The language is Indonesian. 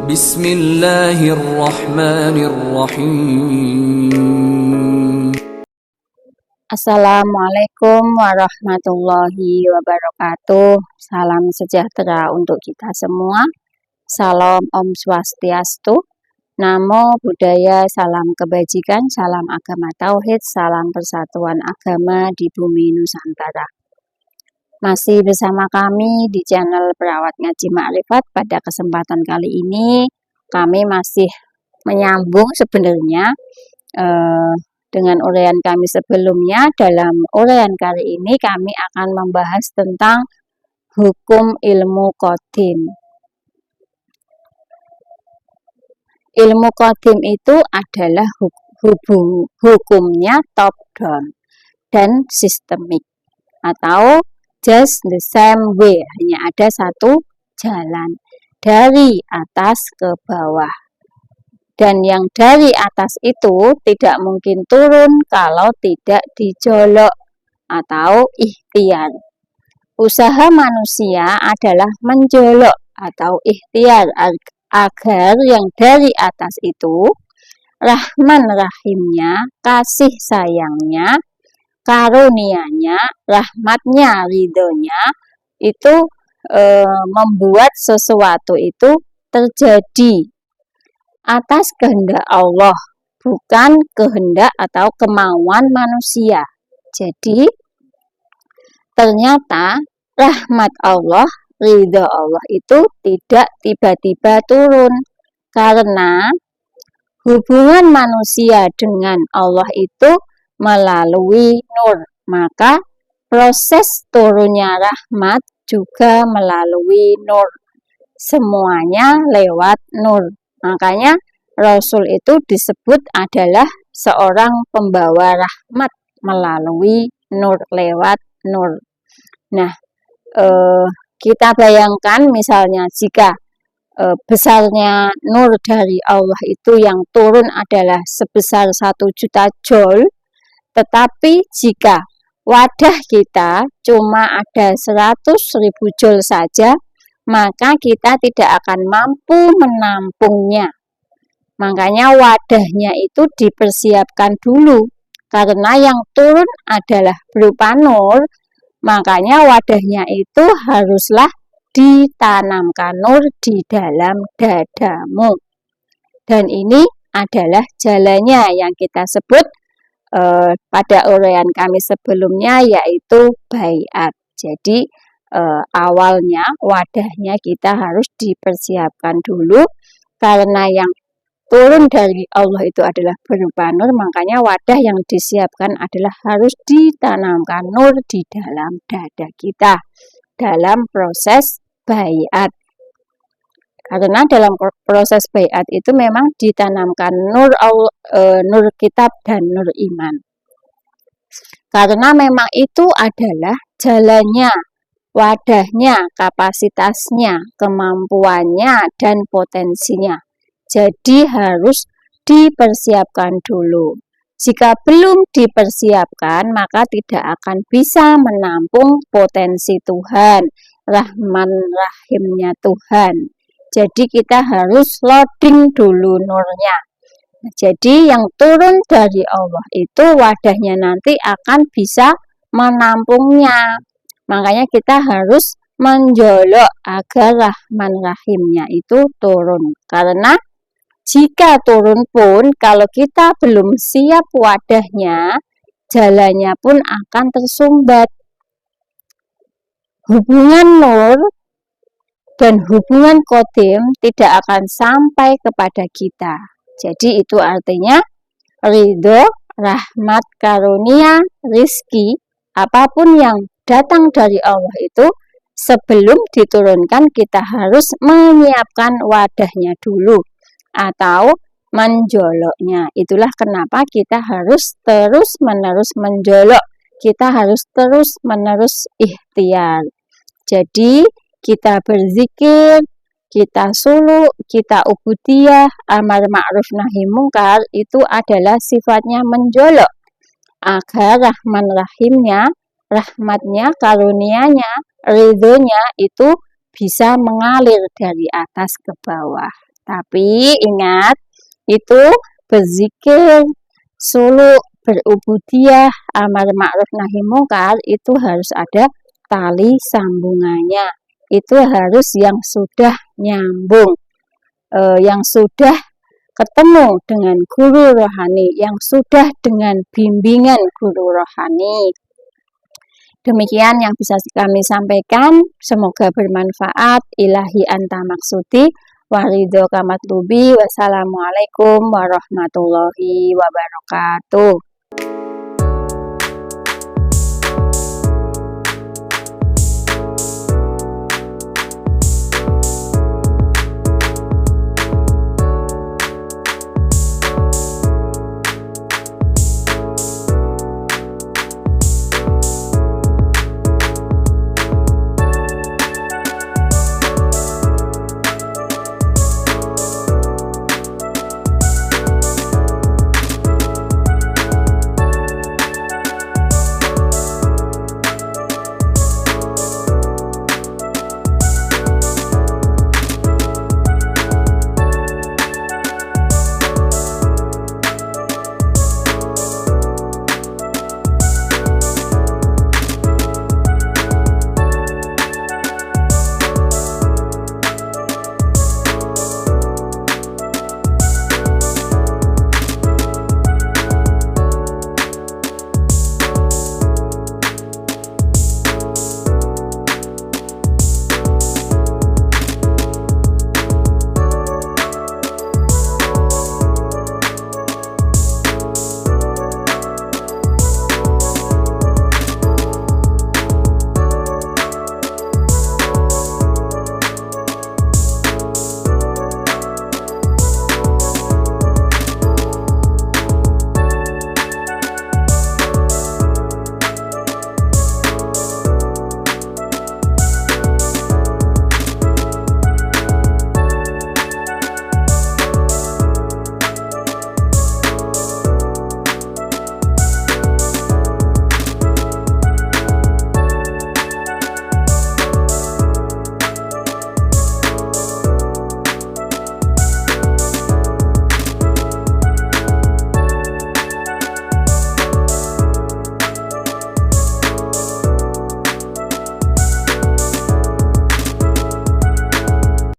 Bismillahirrahmanirrahim. Assalamualaikum warahmatullahi wabarakatuh. Salam sejahtera untuk kita semua. Salam Om Swastiastu. Namo Buddhaya, salam kebajikan, salam agama tauhid, salam persatuan agama di bumi Nusantara. Masih bersama kami di channel Perawat Ngaji Makrifat. Pada kesempatan kali ini kami masih menyambung sebenarnya dengan uraian kami sebelumnya. Dalam uraian kali ini kami akan membahas tentang hukum ilmu qadim. Ilmu qadim itu adalah hukumnya top down dan sistemik, atau just the same way, hanya ada satu jalan dari atas ke bawah. Dan yang dari atas itu tidak mungkin turun kalau tidak dijolok atau ikhtiar. Usaha manusia adalah menjolok atau ikhtiar agar yang dari atas itu, Rahman Rahimnya, kasih sayangnya, karunianya, rahmatnya, ridhonya itu membuat sesuatu itu terjadi atas kehendak Allah, bukan kehendak atau kemauan manusia. Jadi ternyata rahmat Allah, ridho Allah itu tidak tiba-tiba turun, karena hubungan manusia dengan Allah itu melalui nur, maka proses turunnya rahmat juga melalui nur. Semuanya lewat nur. Makanya Rasul itu disebut adalah seorang pembawa rahmat melalui nur, lewat nur. Nah, kita bayangkan misalnya jika besarnya nur dari Allah itu yang turun adalah sebesar 1 juta joule, tetapi jika wadah kita cuma ada 100.000 joule saja, maka kita tidak akan mampu menampungnya. Makanya wadahnya itu dipersiapkan dulu. Karena yang turun adalah berupa nur, makanya wadahnya itu haruslah ditanamkan nur di dalam dadamu. Dan ini adalah jalannya yang kita sebut pada uraian kami sebelumnya, yaitu baiat. Jadi awalnya wadahnya kita harus dipersiapkan dulu, karena yang turun dari Allah itu adalah berupa nur, makanya wadah yang disiapkan adalah harus ditanamkan nur di dalam dada kita dalam proses baiat. Karena dalam proses baiat itu memang ditanamkan nur nur kitab dan nur iman. Karena memang itu adalah jalannya, wadahnya, kapasitasnya, kemampuannya, dan potensinya. Jadi harus dipersiapkan dulu. Jika belum dipersiapkan, maka tidak akan bisa menampung potensi Tuhan, Rahman Rahimnya Tuhan. Jadi kita harus loading dulu nurnya. Jadi yang turun dari Allah itu wadahnya nanti akan bisa menampungnya. Makanya kita harus menjolok agar Rahman Rahimnya itu turun. Karena jika turun pun, kalau kita belum siap wadahnya, jalannya pun akan tersumbat. Hubungan nur dan hubungan qadim tidak akan sampai kepada kita. Jadi itu artinya ridho, rahmat, karunia, rizki, apapun yang datang dari Allah itu sebelum diturunkan kita harus menyiapkan wadahnya dulu atau menjoloknya. Itulah kenapa kita harus terus-menerus menjolok. Kita harus terus-menerus ikhtiar. Jadi kita berzikir, kita suluk, kita ubudiyah, amar ma'ruf nahi mungkar itu adalah sifatnya menjolok agar Rahman Rahimnya, rahmatnya, karunianya, ridhonya itu bisa mengalir dari atas ke bawah. Tapi ingat, itu berzikir, suluk, berubudiyah, amar ma'ruf nahi mungkar itu harus ada tali sambungannya. Itu harus yang sudah nyambung, yang sudah ketemu dengan guru rohani, yang sudah dengan bimbingan guru rohani. Demikian yang bisa kami sampaikan, semoga bermanfaat. Ilahi anta maksudi, waridho kamatlubi. Wassalamualaikum warahmatullahi wabarakatuh.